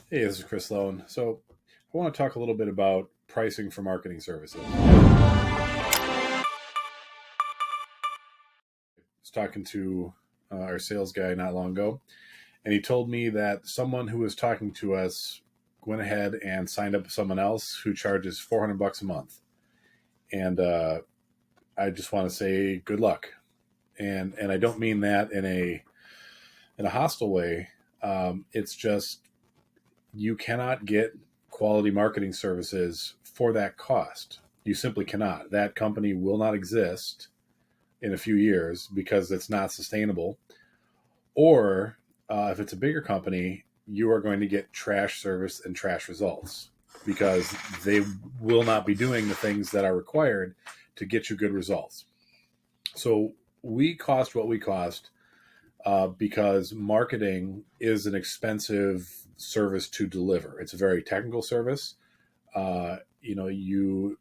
Hey, this is Chris Sloane. So, I want to talk a little bit about pricing for marketing services. I was talking to our sales guy not long ago, and he told me that someone who was talking to us went ahead and signed up with someone else who charges $400 a month. And I just want to say good luck. And I don't mean that in a hostile way. It's just you cannot get quality marketing services for that cost. You simply cannot. That company will not exist in a few years because it's not sustainable. Or if it's a bigger company, you are going to get trash service and trash results because they will not be doing the things that are required to get you good results. So we cost what we cost because marketing is an expensive service to deliver. It's a very technical service. You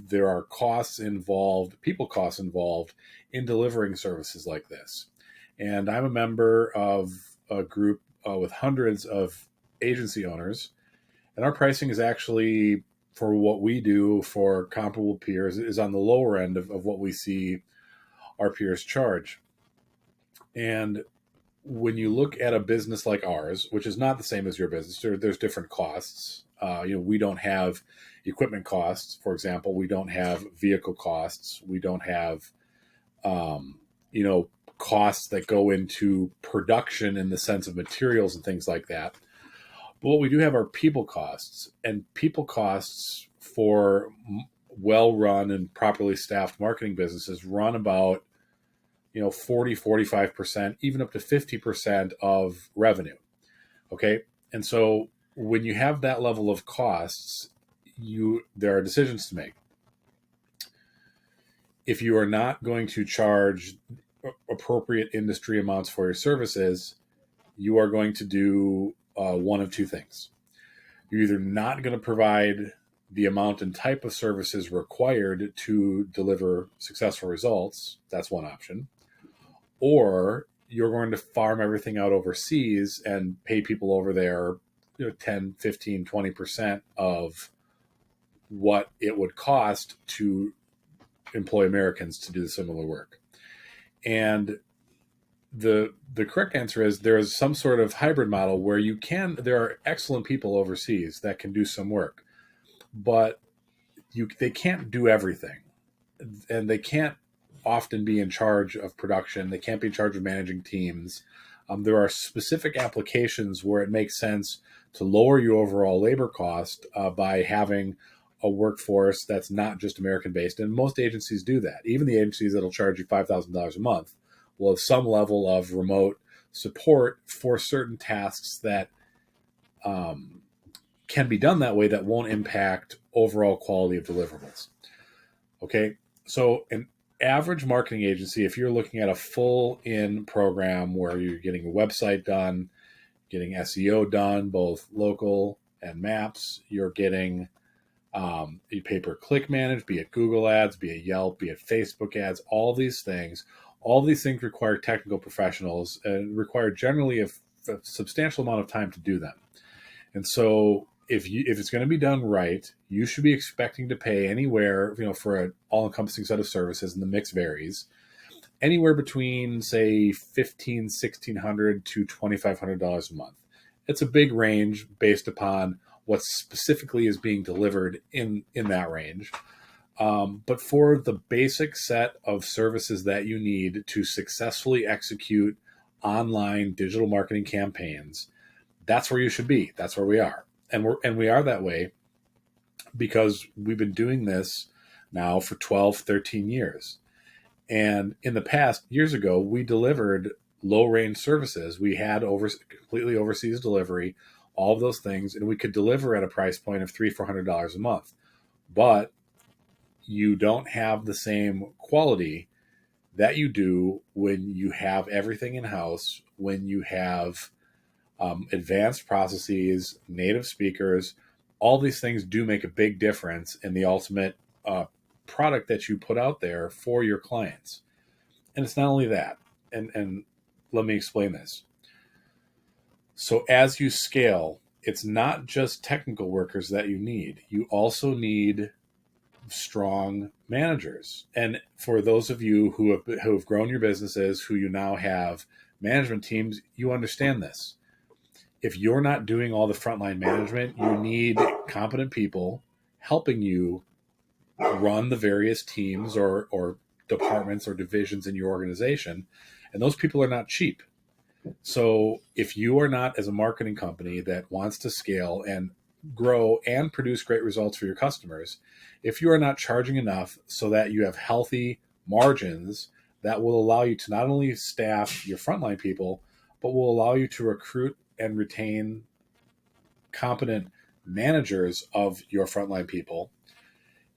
there are costs involved, people costs involved in delivering services like this. And I'm a member of a group with hundreds of agency owners, and our pricing is actually for what we do for comparable peers is on the lower end of what we see our peers charge. And when you look at a business like ours, which is not the same as your business, there's different costs. We don't have equipment costs, for example. We don't have vehicle costs. We don't have, um, you know, costs that go into production in the sense of materials and things like that. But what we do have are people costs, and people costs for well-run and properly staffed marketing businesses run about 40, 45%, even up to 50% of revenue. Okay. And so when you have that level of costs, there are decisions to make. If you are not going to charge appropriate industry amounts for your services, you are going to do one of two things. You're either not going to provide the amount and type of services required to deliver successful results. That's one option. Or you're going to farm everything out overseas and pay people over there 10, 15, 20% of what it would cost to employ Americans to do the similar work. And the correct answer is there is some sort of hybrid model where there are excellent people overseas that can do some work, but they can't do everything, and they can't often be in charge of production. They can't be in charge of managing teams. There are specific applications where it makes sense to lower your overall labor cost by having a workforce that's not just American based. And most agencies do that. Even the agencies that'll charge you $5,000 a month will have some level of remote support for certain tasks that can be done that way that won't impact overall quality of deliverables. Okay. So an average marketing agency, if you're looking at a full in program where you're getting a website done, getting SEO done, both local and maps, you're getting you pay per click manage, be it Google ads, be it Yelp, be it Facebook ads, all these things require technical professionals and require generally a substantial amount of time to do them. And so if it's going to be done right, you should be expecting to pay anywhere, for an all-encompassing set of services, and the mix varies, anywhere between say $1,500 to $2,500 a month. It's a big range based upon what specifically is being delivered in that range. But for the basic set of services that you need to successfully execute online digital marketing campaigns, that's where you should be. That's where we are. And we are that way because we've been doing this now for 12, 13 years. And in the past, years ago, we delivered low range services. We had completely overseas delivery, all of those things, and we could deliver at a price point of $300, $400 a month. But you don't have the same quality that you do when you have everything in house, when you have advanced processes, native speakers. All these things do make a big difference in the ultimate product that you put out there for your clients. And it's not only that. And let me explain this. So as you scale, it's not just technical workers that you need. You also need strong managers. And for those of you who have grown your businesses, who you now have management teams, you understand this. If you're not doing all the frontline management, you need competent people helping you run the various teams or departments or divisions in your organization. And those people are not cheap. So if you are not, as a marketing company that wants to scale and grow and produce great results for your customers, if you are not charging enough so that you have healthy margins that will allow you to not only staff your frontline people, but will allow you to recruit and retain competent managers of your frontline people,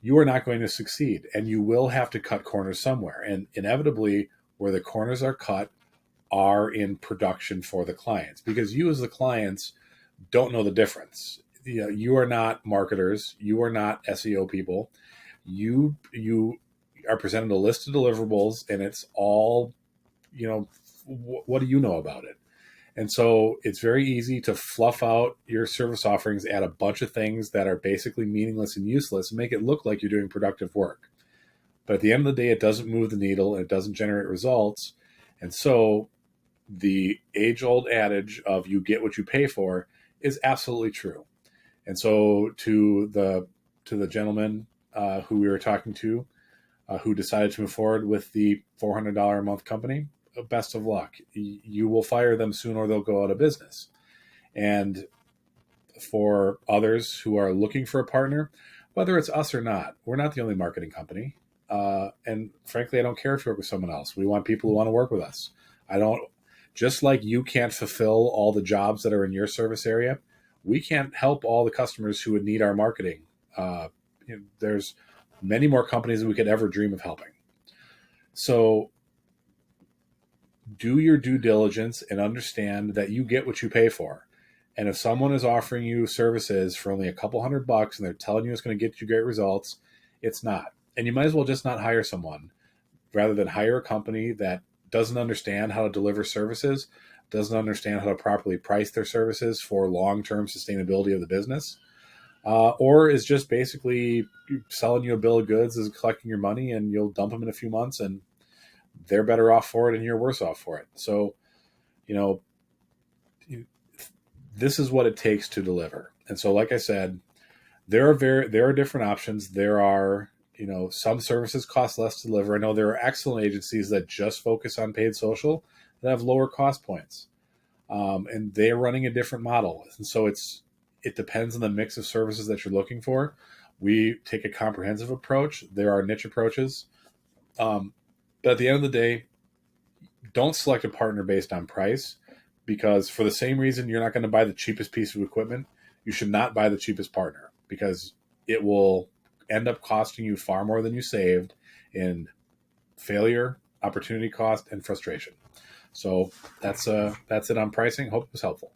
you are not going to succeed. And you will have to cut corners somewhere. And inevitably, where the corners are cut are in production for the clients, because you as the clients don't know the difference. You are not marketers. You are not SEO people. You are presented a list of deliverables, and it's all, what do you know about it? And so it's very easy to fluff out your service offerings, add a bunch of things that are basically meaningless and useless, and make it look like you're doing productive work. But at the end of the day, it doesn't move the needle, and it doesn't generate results. And so the age-old adage of you get what you pay for is absolutely true. And so to the gentleman who we were talking to, who decided to move forward with the $400 a month company, best of luck. You will fire them soon, or they'll go out of business. And for others who are looking for a partner, whether it's us or not, we're not the only marketing company. And frankly, I don't care if you work with someone else. We want people who want to work with us. Just like you can't fulfill all the jobs that are in your service area, we can't help all the customers who would need our marketing. There's many more companies than we could ever dream of helping. So do your due diligence and understand that you get what you pay for. And if someone is offering you services for only a couple $100 and they're telling you it's going to get you great results, it's not. And you might as well just not hire someone, rather than hire a company that doesn't understand how to deliver services, doesn't understand how to properly price their services for long-term sustainability of the business, or is just basically selling you a bill of goods, is collecting your money, and you'll dump them in a few months, and they're better off for it and you're worse off for it. So, this is what it takes to deliver. And so, like I said, there are different options. There are, some services cost less to deliver. I know there are excellent agencies that just focus on paid social that have lower cost points. And they're running a different model. And so it depends on the mix of services that you're looking for. We take a comprehensive approach. There are niche approaches. But at the end of the day, don't select a partner based on price, because for the same reason you're not going to buy the cheapest piece of equipment, you should not buy the cheapest partner, because it will end up costing you far more than you saved in failure, opportunity cost, and frustration. So that's it on pricing. Hope it was helpful.